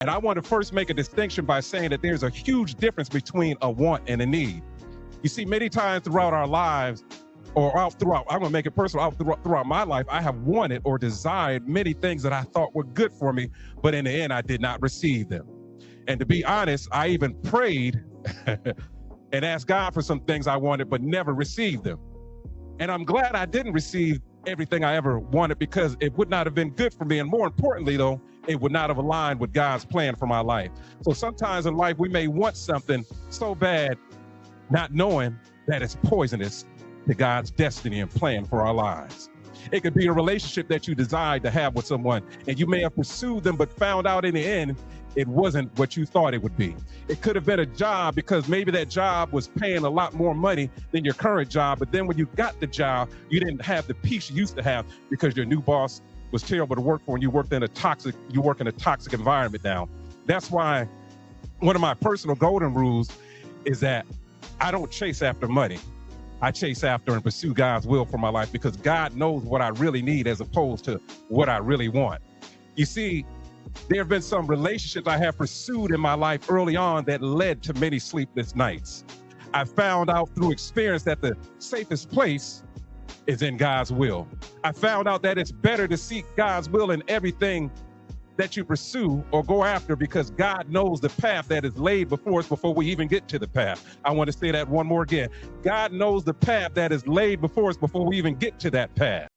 And I want to first make a distinction by saying that there's a huge difference between a want and a need. You see, many times throughout our lives, or out throughout, I'm gonna make it personal, throughout my life, I have wanted or desired many things that I thought were good for me, but in the end, I did not receive them. And to be honest, I even prayed and asked God for some things I wanted, but never received them. And I'm glad I didn't receive everything I ever wanted, because it would not have been good for me. And more importantly, though, it would not have aligned with God's plan for my life. So sometimes in life, we may want something so bad, not knowing that it's poisonous to God's destiny and plan for our lives. It could be a relationship that you desired to have with someone, and you may have pursued them, but found out in the end, it wasn't what you thought it would be. It could have been a job, because maybe that job was paying a lot more money than your current job. But then when you got the job, you didn't have the peace you used to have, because your new boss was terrible to work for, and you work in a toxic environment now. That's why one of my personal golden rules is that I don't chase after money. I chase after and pursue God's will for my life, because God knows what I really need as opposed to what I really want. You see, there have been some relationships I have pursued in my life early on that led to many sleepless nights. I found out through experience that the safest place is in God's will. I found out that it's better to seek God's will in everything that you pursue or go after, because God knows the path that is laid before us before we even get to the path. I want to say that one more again. God knows the path that is laid before us before we even get to that path.